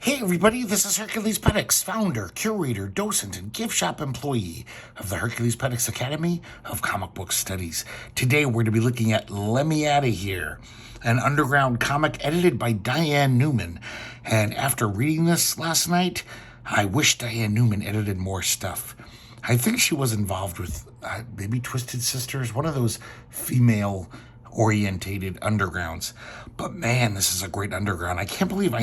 Hey everybody, this is herculespetix, founder, curator, docent, and gift shop employee of the herculespetix Academy of Comic Book Studies. Today we're going to be looking at Lemme Outa Here, an underground comic edited by Diane Noomin. And after reading this last night, I wish Diane Noomin edited more stuff. I think she was involved with maybe Twisted Sisters, one of those female-orientated undergrounds. But man, this is a great underground. I can't believe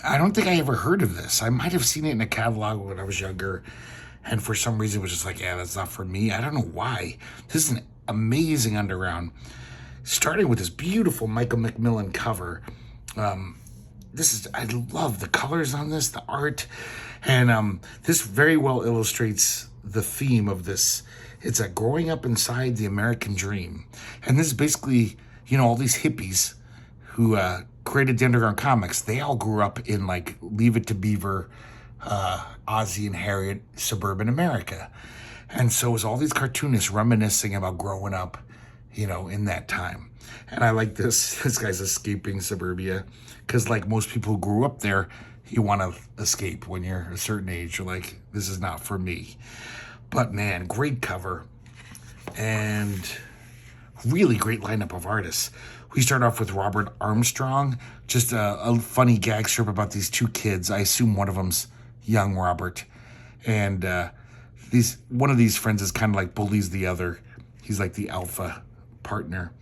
I don't think I ever heard of this. I might have seen it in a catalog when I was younger, and for some reason it was just like, yeah, that's not for me. I don't know why. This is an amazing underground, starting with this beautiful Michael McMillan cover. I love the colors on this, the art, and this very well illustrates the theme of this. It's a growing up inside the American dream, and this is basically, all these hippies who created the underground comics. They all grew up in like Leave It to Beaver, Ozzie and Harriet, suburban America. And so it was all these cartoonists reminiscing about growing up, in that time. And I like this. This guy's escaping suburbia because like most people who grew up there, you want to escape when you're a certain age. You're like, this is not for me. But man, great cover and really great lineup of artists. We start off with Robert Armstrong, just a funny gag strip about these two kids. I assume one of them's young Robert. And one of these friends is kind of like bullies the other. He's like the alpha partner.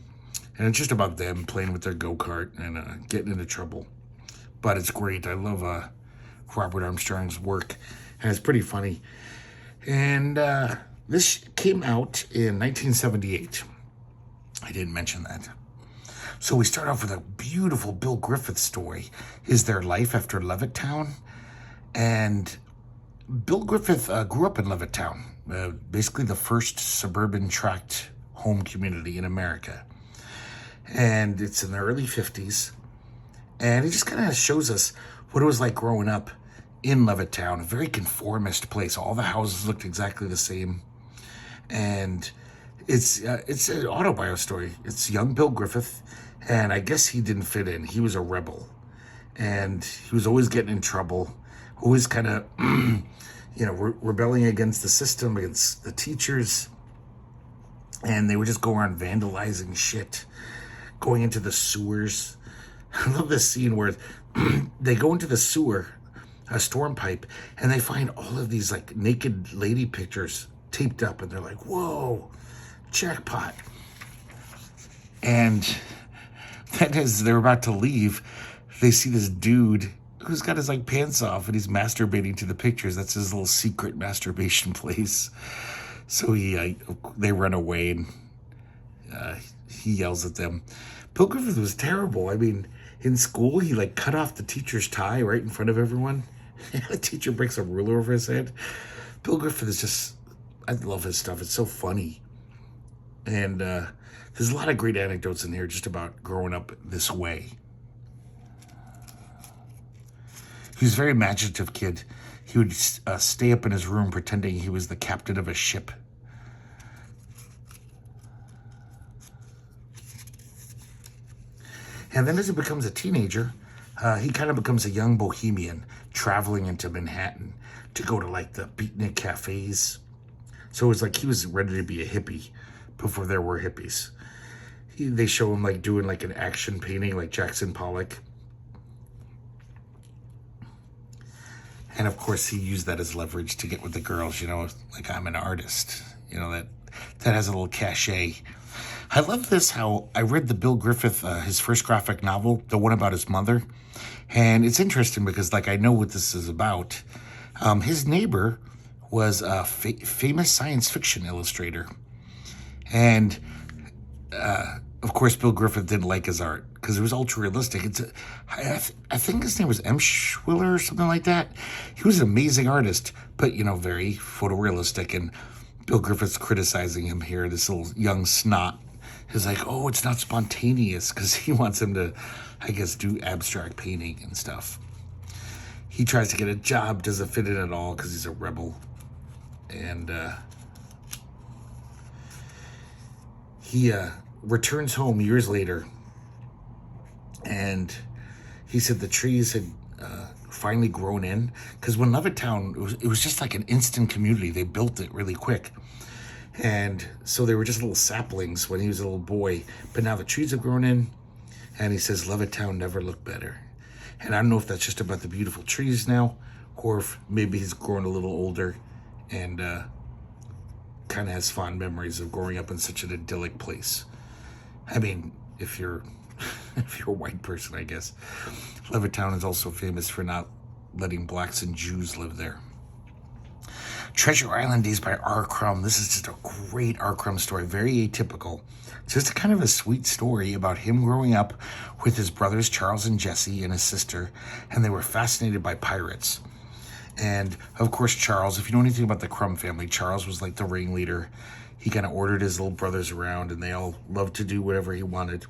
And it's just about them playing with their go-kart and getting into trouble. But it's great. I love Robert Armstrong's work. And it's pretty funny. And this came out in 1978. I didn't mention that. So we start off with a beautiful Bill Griffith story, Is There Life After Levittown? And Bill Griffith grew up in Levittown, basically the first suburban tract home community in America. And it's in the early 50s. And it just kind of shows us what it was like growing up in Levittown, a very conformist place. All the houses looked exactly the same. And it's an autobiography story. It's young Bill Griffith, and I guess he didn't fit in. He was a rebel, and he was always getting in trouble, always kind of, rebelling against the system, against the teachers, and they would just go around vandalizing shit, going into the sewers. I love this scene where they go into the sewer, a storm pipe, and they find all of these like naked lady pictures taped up, and they're like, whoa, jackpot. And then as they're about to leave, they see this dude who's got his like pants off and he's masturbating to the pictures. That's his little secret masturbation place. So they run away, and he yells at them. Bill Griffith was terrible. I mean, in school, he like cut off the teacher's tie right in front of everyone. The teacher breaks a ruler over his head. Bill Griffith is just, I love his stuff. It's so funny. And there's a lot of great anecdotes in here just about growing up this way. He was a very imaginative kid. He would stay up in his room pretending he was the captain of a ship. And then as he becomes a teenager, he kind of becomes a young bohemian traveling into Manhattan to go to like the beatnik cafes. So it was like he was ready to be a hippie before there were hippies. They show him like doing like an action painting like Jackson Pollock. And of course he used that as leverage to get with the girls, like I'm an artist, that has a little cachet. I love this, how I read the Bill Griffith, his first graphic novel, the one about his mother. And it's interesting because like I know what this is about. His neighbor was a famous science fiction illustrator. And, of course, Bill Griffith didn't like his art because it was ultra-realistic. I think his name was M. Schwiller or something like that. He was an amazing artist, but, very photorealistic. And Bill Griffith's criticizing him here, this little young snot. He's like, oh, it's not spontaneous, because he wants him to, I guess, do abstract painting and stuff. He tries to get a job, doesn't fit in at all because he's a rebel. And he returns home years later, and he said the trees had finally grown in. Because when Levittown, it was just like an instant community. They built it really quick. And so they were just little saplings when he was a little boy. But now the trees have grown in. And he says, Levittown never looked better. And I don't know if that's just about the beautiful trees now, or if maybe he's grown a little older and kind of has fond memories of growing up in such an idyllic place. I mean, if you're if you're a white person, I guess. Levittown is also famous for not letting blacks and Jews live there. Treasure Island Days by R. Crumb. This is just a great R. Crumb story, very atypical. Just kind of a sweet story about him growing up with his brothers Charles and Jesse and his sister, and they were fascinated by pirates. And of course, Charles, if you know anything about the Crumb family, Charles was like the ringleader. He kind of ordered his little brothers around, and they all loved to do whatever he wanted.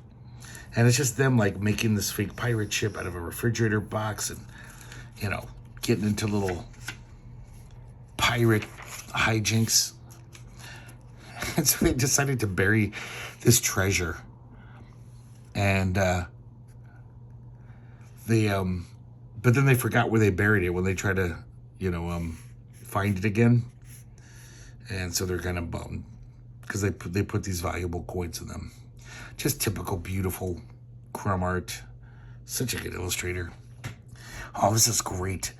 And it's just them like making this fake pirate ship out of a refrigerator box and, you know, getting into little pirate hijinks. And so they decided to bury this treasure. And but then they forgot where they buried it when they tried to, find it again. And so they're kind of bummed because they put these valuable coins in them. Just typical beautiful Crumb art. Such a good illustrator. Oh, this is great.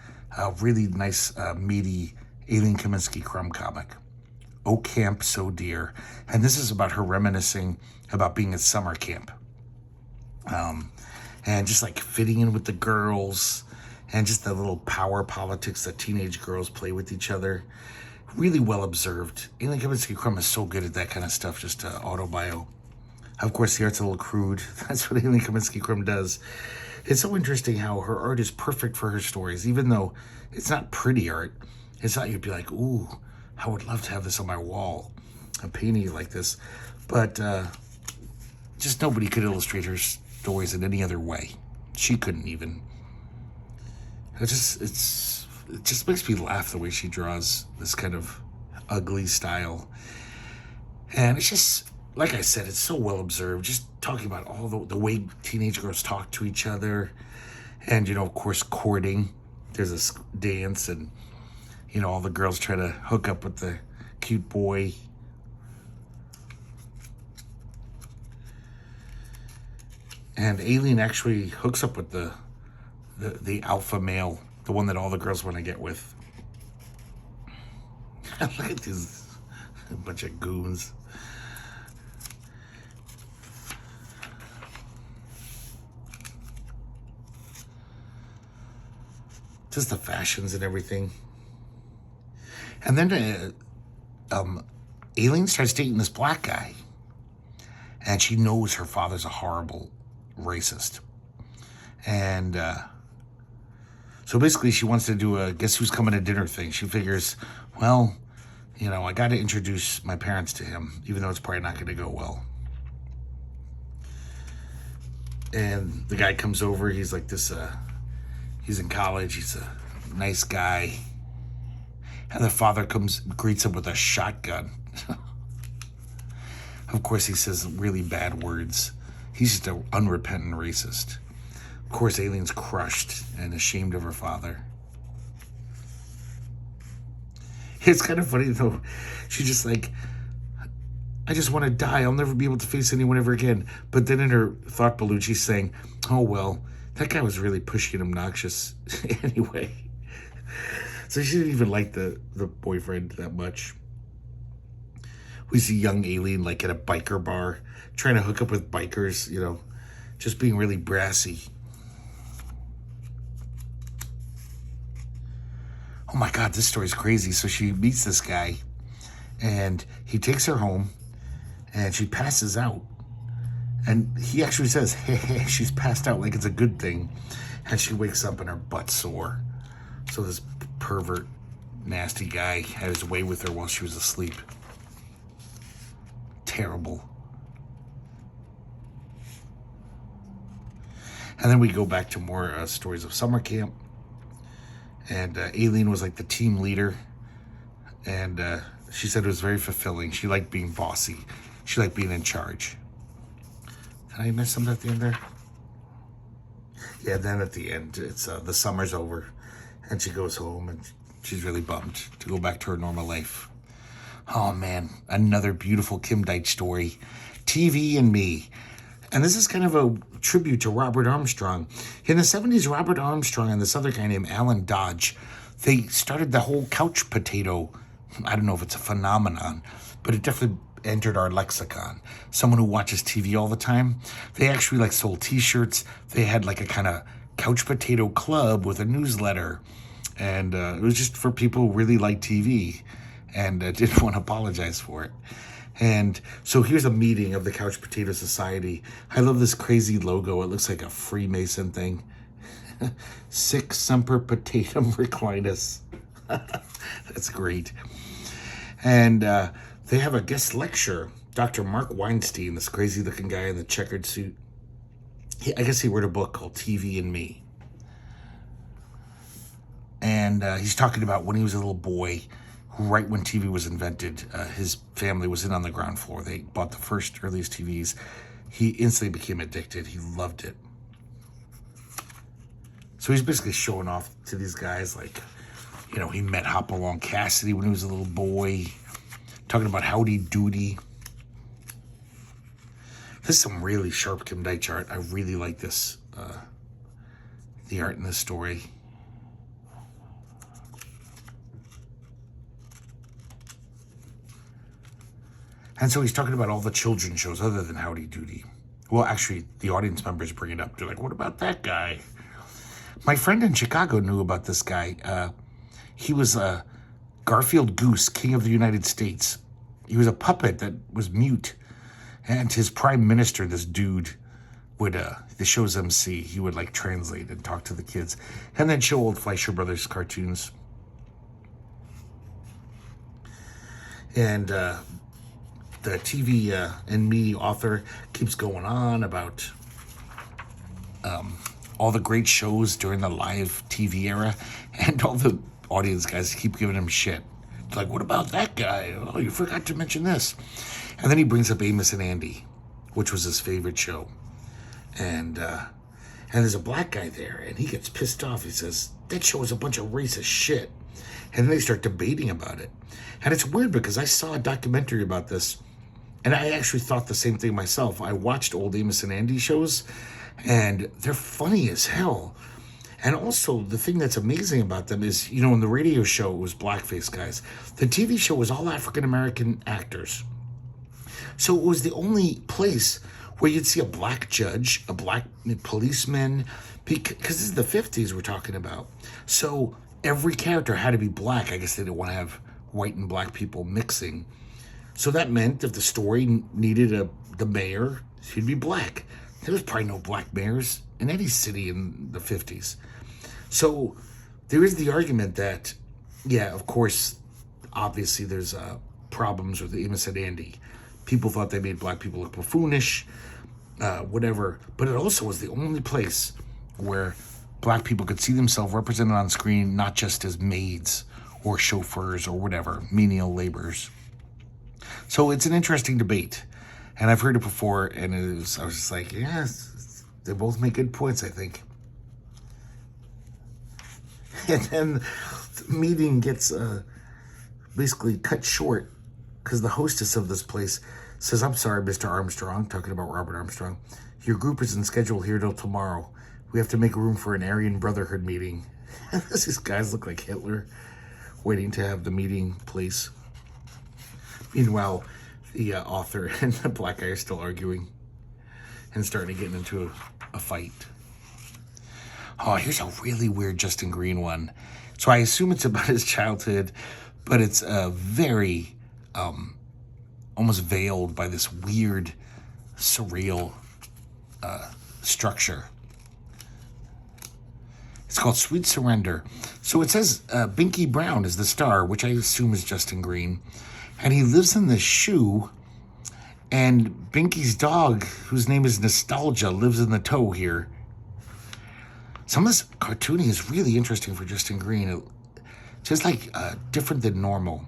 Really nice, meaty Aileen Kaminsky Crumb comic. Oh, camp so dear. And this is about her reminiscing about being at summer camp. And just like fitting in with the girls and just the little power politics that teenage girls play with each other. Really well observed. Aileen Kaminsky Crumb is so good at that kind of stuff, just autobio. Of course, the art's a little crude. That's what Aileen Kaminsky Crumb does. It's so interesting how her art is perfect for her stories, even though it's not pretty art. It's not you'd be like, ooh, I would love to have this on my wall, a painting like this. But just nobody could illustrate her stories in any other way. She couldn't even. It just makes me laugh the way she draws this kind of ugly style. And it's just, like I said, it's so well observed. Just talking about all the way teenage girls talk to each other. And, of course, courting. There's this dance and, all the girls try to hook up with the cute boy. And Aileen actually hooks up with the alpha male, the one that all the girls want to get with. Look at these, a bunch of goons. Just the fashions and everything. And then Aileen starts dating this black guy. And she knows her father's a horrible racist. And so basically she wants to do a guess who's coming to dinner thing. She figures, well, I got to introduce my parents to him, even though it's probably not going to go well. And the guy comes over. He's like this, he's in college. He's a nice guy. And the father greets him with a shotgun. Of course, he says really bad words. He's just an unrepentant racist. Of course, Aileen's crushed and ashamed of her father. It's kind of funny, though. She's just like, I just want to die. I'll never be able to face anyone ever again. But then in her thought balloon, she's saying, oh, well, that guy was really pushy and obnoxious anyway. So she didn't even like the boyfriend that much. We see young Aileen like at a biker bar, trying to hook up with bikers, just being really brassy. Oh my God, this story's crazy. So she meets this guy, and he takes her home, and she passes out. And he actually says, hey, she's passed out like it's a good thing. And she wakes up and her butt's sore. So this pervert, nasty guy had his way with her while she was asleep. Terrible. And then we go back to more stories of summer camp. And Aileen was like the team leader. And she said it was very fulfilling. She liked being bossy. She liked being in charge. Did I miss something at the end there? Yeah, then at the end, it's the summer's over, and she goes home, and she's really bummed to go back to her normal life. Oh man, another beautiful Kim Deitch story, TV and Me. And this is kind of a tribute to Robert Armstrong. In the 70s, Robert Armstrong and this other guy named Alan Dodge, they started the whole couch potato. I don't know if it's a phenomenon, but it definitely entered our lexicon. Someone who watches TV all the time. They actually like sold t-shirts. They had like a kind of couch potato club with a newsletter. And it was just for people who really like TV and didn't want to apologize for it. And so here's a meeting of the Couch Potato Society. I love this crazy logo. It looks like a Freemason thing. Sic semper potatum reclinus. That's great. And they have a guest lecture. Dr. Mark Weinstein, this crazy looking guy in the checkered suit. I guess he wrote a book called TV and Me. And he's talking about when he was a little boy, right when TV was invented, his family was in on the ground floor. They bought the first earliest TVs. He instantly became addicted. He loved it. So he's basically showing off to these guys like, you know, he met Hopalong Cassidy when he was a little boy. Talking about Howdy Doody. This is some really sharp Kim Deitch art. I really like this, the art in this story. And so he's talking about all the children's shows other than Howdy Doody. Well, actually, the audience members bring it up. They're like, what about that guy? My friend in Chicago knew about this guy. He was Garfield Goose, King of the United States. He was a puppet that was mute. And his prime minister, this dude, would, the show's MC, he would like translate and talk to the kids. And then show old Fleischer Brothers cartoons. And the TV and Me author keeps going on about all the great shows during the live TV era, and all the audience guys keep giving him shit. It's like, what about that guy? Oh, you forgot to mention this. And then he brings up Amos and Andy, which was his favorite show. And there's a black guy there, and he gets pissed off. He says, that show is a bunch of racist shit. And then they start debating about it. And it's weird because I saw a documentary about this, and I actually thought the same thing myself. I watched old Amos and Andy shows, and they're funny as hell. And also, the thing that's amazing about them is, you know, in the radio show, it was blackface guys. The TV show was all African-American actors. So it was the only place where you'd see a black judge, a black policeman, because this is the 50s we're talking about. So every character had to be black. I guess they didn't want to have white and black people mixing. So that meant if the story needed the mayor, he'd be black. There was probably no black mayors in any city in the 50s. So there is the argument that, yeah, of course, obviously there's problems with Amos and Andy. People thought they made black people look buffoonish, whatever. But it also was the only place where black people could see themselves represented on screen, not just as maids or chauffeurs or whatever, menial laborers. So it's an interesting debate, and I've heard it before, and I was just like, yes, they both make good points, I think. And then the meeting gets basically cut short because the hostess of this place says, I'm sorry, Mr. Armstrong, talking about Robert Armstrong, your group isn't scheduled here till tomorrow. We have to make room for an Aryan Brotherhood meeting. These guys look like Hitler waiting to have the meeting place. Meanwhile, the author and the black guy are still arguing and starting to get into a fight. Oh, here's a really weird Justin Green one. So I assume it's about his childhood, but it's very almost veiled by this weird, surreal structure. It's called Sweet Surrender. So it says Binky Brown is the star, which I assume is Justin Green. And he lives in this shoe, and Binky's dog, whose name is Nostalgia, lives in the toe here. Some of this cartooning is really interesting for Justin Green. It's just like different than normal.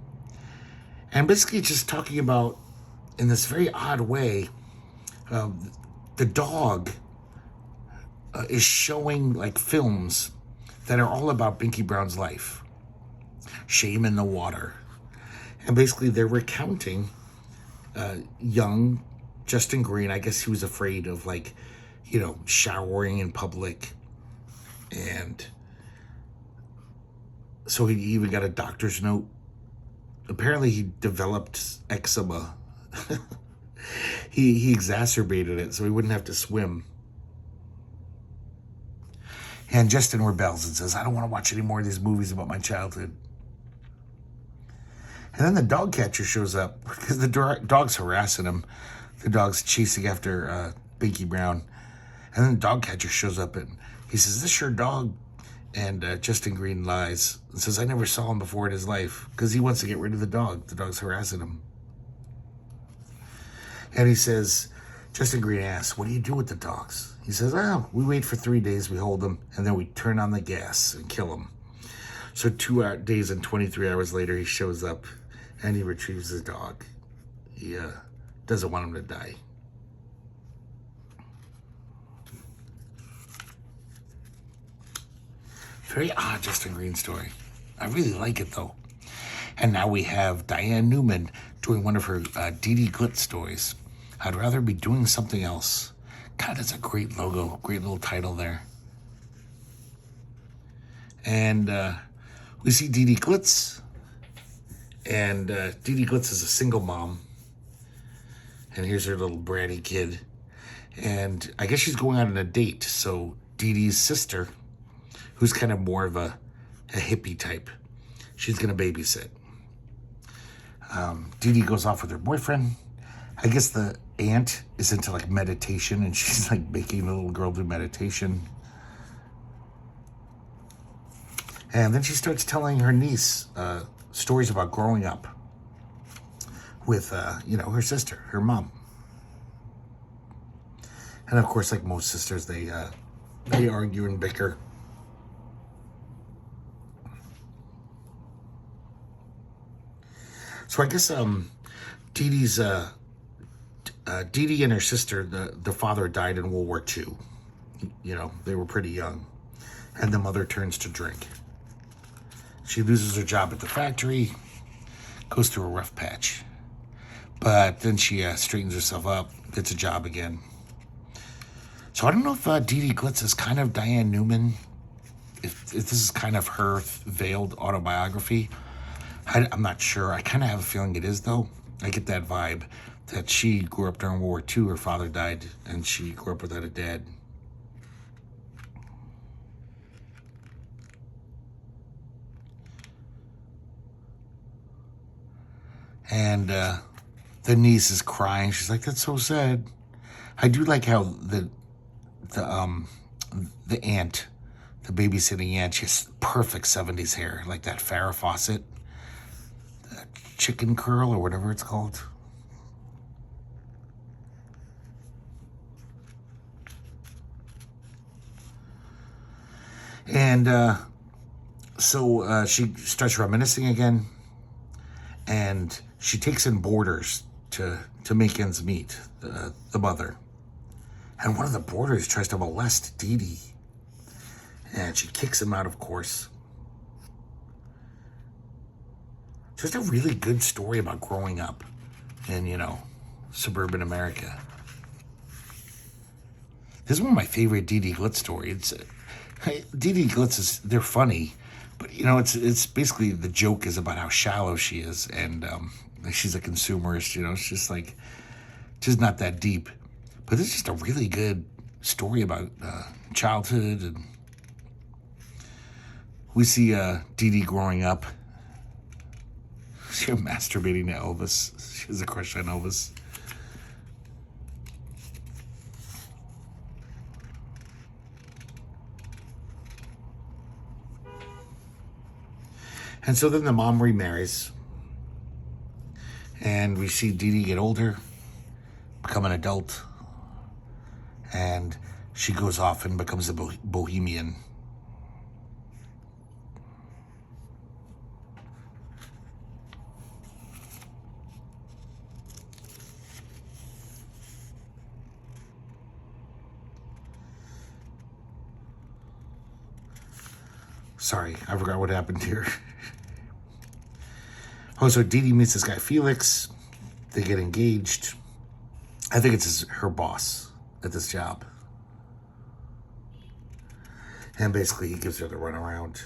And basically just talking about, in this very odd way, the dog is showing like films that are all about Binky Brown's life. Shame in the Water. And basically they're recounting young Justin Green. I guess he was afraid of like, showering in public. And so he even got a doctor's note. Apparently he developed eczema. he exacerbated it so he wouldn't have to swim. And Justin rebels and says, I don't want to watch any more of these movies about my childhood. And then the dog catcher shows up because the dog's harassing him. The dog's chasing after Binky Brown. And then the dog catcher shows up and he says, is this your dog? And Justin Green lies and says, I never saw him before in his life because he wants to get rid of the dog. The dog's harassing him. And he says, Justin Green asks, what do you do with the dogs? He says, we wait for 3 days, we hold them, and then we turn on the gas and kill them. So 2 days and 23 hours later, he shows up and he retrieves his dog. He doesn't want him to die. Very odd Justin Green story. I really like it, though. And now we have Diane Noomin doing one of her Dee Dee Glitz stories. I'd rather be doing something else. God, that's a great logo. Great little title there. And we see Dee Dee Glitz. And Dee Dee Glitz is a single mom. And here's her little bratty kid. And I guess she's going on a date. So Dee Dee's sister, who's kind of more of a hippie type, she's going to babysit. Dee Dee goes off with her boyfriend. I guess the aunt is into like meditation and she's like making the little girl do meditation. And then she starts telling her niece stories about growing up with, her sister, her mom. And of course, like most sisters, they argue and bicker. So I guess Dee Dee and her sister, the father died in World War II. They were pretty young. And the mother turns to drink. She loses her job at the factory, goes through a rough patch. But then she straightens herself up, gets a job again. So I don't know if Dee Dee Glitz is kind of Diane Noomin, if this is kind of her veiled autobiography. I'm not sure. I kind of have a feeling it is, though. I get that vibe that she grew up during World War II. Her father died, and she grew up without a dad. And the niece is crying. She's like, that's so sad. I do like how the aunt, the babysitting aunt, she has perfect 70s hair, like that Farrah Fawcett chicken curl or whatever it's called. And so she starts reminiscing again, and she takes in boarders to make ends meet, the mother. And one of the boarders tries to molest Dee Dee, and she kicks him out, of course. Just a really good story about growing up in, suburban America. This is one of my favorite Dee Dee Glitz stories. Dee Dee Glitz they're funny, but, it's basically the joke is about how shallow she is, and she's a consumerist, it's just like, just not that deep. But this is just a really good story about childhood, and we see Dee Dee growing up. She's masturbating to Elvis. She has a crush on Elvis. And so then the mom remarries. And we see Dee Dee get older, become an adult. And she goes off and becomes a bohemian. Sorry, I forgot what happened here. Oh, so Dee Dee meets this guy Felix. They get engaged. I think it's her boss at this job. And basically, he gives her the runaround.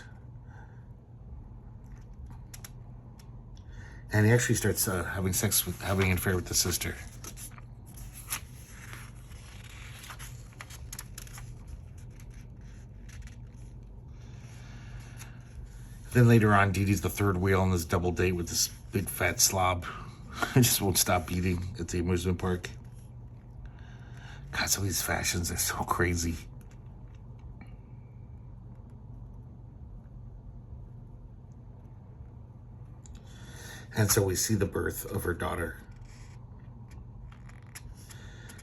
And he actually starts having an affair with the sister. Then later on, Dee Dee's the third wheel on this double date with this big fat slob. I just won't stop eating at the amusement park. God, some of these fashions are so crazy. And so we see the birth of her daughter.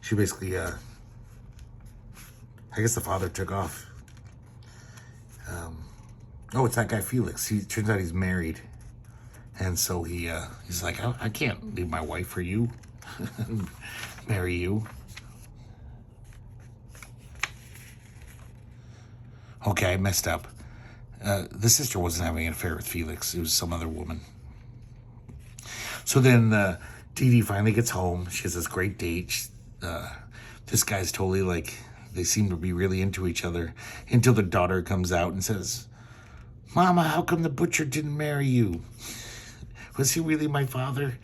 She basically, I guess the father took off. Oh, it's that guy Felix. He turns out he's married. And so he's like, I can't leave my wife for you. Marry you. Okay, I messed up. The sister wasn't having an affair with Felix. It was some other woman. So then Dee Dee finally gets home. She has this great date. This guy's totally like, they seem to be really into each other until the daughter comes out and says, Mama, how come the butcher didn't marry you? Was he really my father?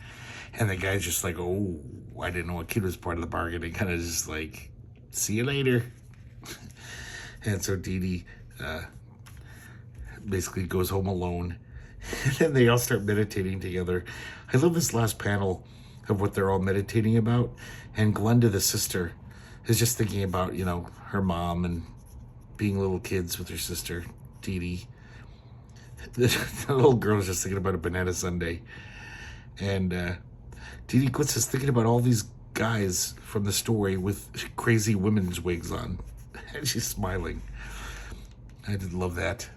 And the guy's just like, oh, I didn't know a kid was part of the bargain. And kind of just like, see you later. And so Dee Dee basically goes home alone. And then they all start meditating together. I love this last panel of what they're all meditating about. And Glenda, the sister, is just thinking about, you know, her mom and being little kids with her sister, Dee Dee. The little girl's just thinking about a banana sundae. And Dee Dee Quits is thinking about all these guys from the story with crazy women's wigs on. And she's smiling. I did love that.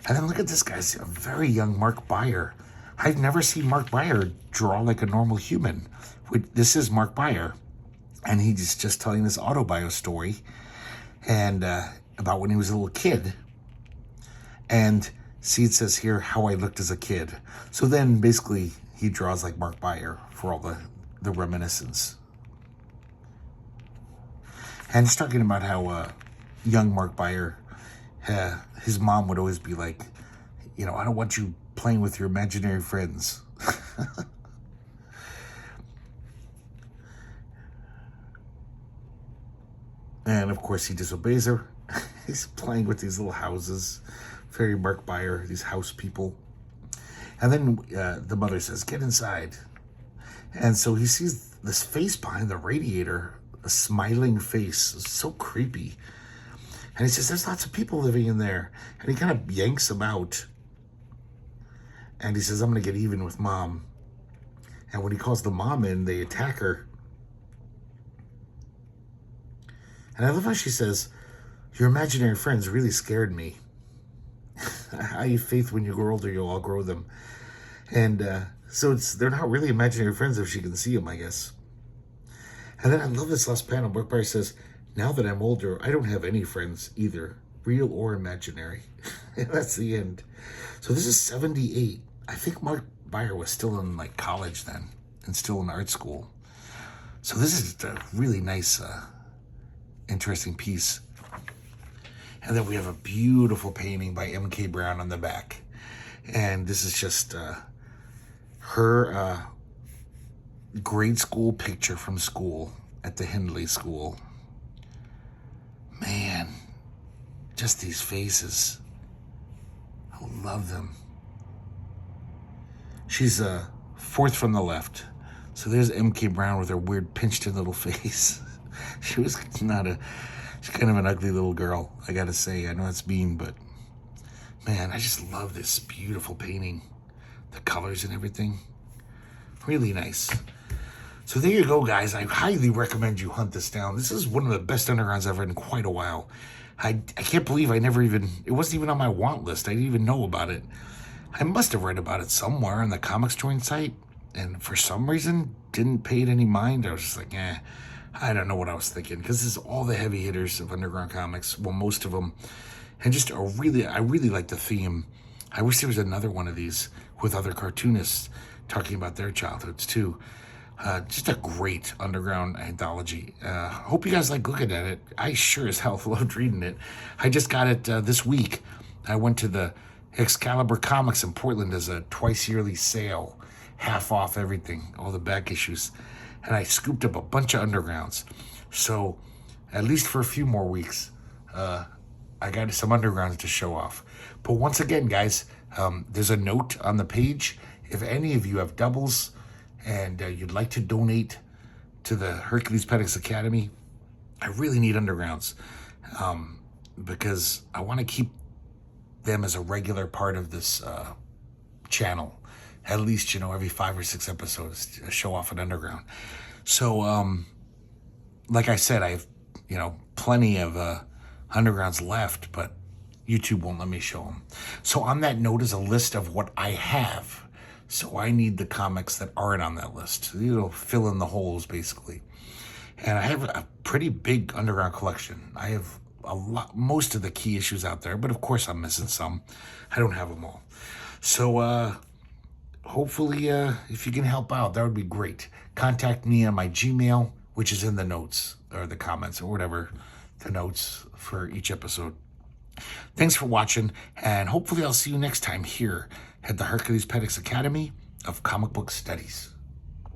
And then look at this guy's a very young Mark Beyer. I've never seen Mark Beyer draw like a normal human. This is Mark Beyer. And he's just telling this autobio story and about when he was a little kid. And see, it says here how I looked as a kid. So then basically he draws like Mark Beyer for all the reminiscence. And he's talking about how young Mark Beyer, his mom would always be like, you know, I don't want you playing with your imaginary friends. And of course he disobeys her. He's playing with these little houses. Very Mark Beyer, these house people. And then the mother says, get inside. And so he sees this face behind the radiator, a smiling face. It's so creepy. And he says, there's lots of people living in there. And he kind of yanks them out. And he says, I'm going to get even with Mom. And when he calls the mom in, they attack her. And I love how she says, your imaginary friends really scared me. I have faith when you grow older, you'll outgrow them. And so they're not really imaginary friends if she can see them, I guess. And then I love this last panel. Mark Beyer says, now that I'm older, I don't have any friends either, real or imaginary. And that's the end. So this is 78. I think Mark Beyer was still in like college then and still in art school. So this is a really nice, interesting piece. And then we have a beautiful painting by M.K. Brown on the back. And this is just her grade school picture from school at the Hindley School. Man, just these faces. I love them. She's fourth from the left. So there's M.K. Brown with her weird pinched-in little face. She's kind of an ugly little girl, I gotta say. I know it's mean, but man, I just love this beautiful painting. The colors and everything. Really nice. So there you go, guys. I highly recommend you hunt this down. This is one of the best undergrounds I've read in quite a while. I can't believe it wasn't even on my want list. I didn't even know about it. I must have read about it somewhere on the Comics Joint site, and for some reason, didn't pay it any mind. I was just like, I don't know what I was thinking, because this is all the heavy hitters of underground comics. Well, most of them. And just I really like the theme. I wish there was another one of these with other cartoonists talking about their childhoods too. Just a great underground anthology. Hope you guys like looking at it. I sure as hell loved reading it. I just got it this week. I went to the Excalibur Comics in Portland as a twice yearly sale, half off everything, all the back issues. And I scooped up a bunch of undergrounds. So at least for a few more weeks, I got some undergrounds to show off. But once again, guys, there's a note on the page. If any of you have doubles and you'd like to donate to the Herculespetix Academy, I really need undergrounds because I want to keep them as a regular part of this channel. At least, every 5 or 6 episodes, show off an underground. So, like I said, I have, plenty of undergrounds left, but YouTube won't let me show them. So on that note is a list of what I have. So I need the comics that aren't on that list. Fill in the holes, basically. And I have a pretty big underground collection. I have most of the key issues out there, but of course I'm missing some. I don't have them all. So hopefully if you can help out, that would be great. Contact me on my Gmail, which is in the notes or the comments or whatever, the notes for each episode. Thanks for watching, and hopefully I'll see you next time here at the Herculespetix Academy of Comic Book Studies.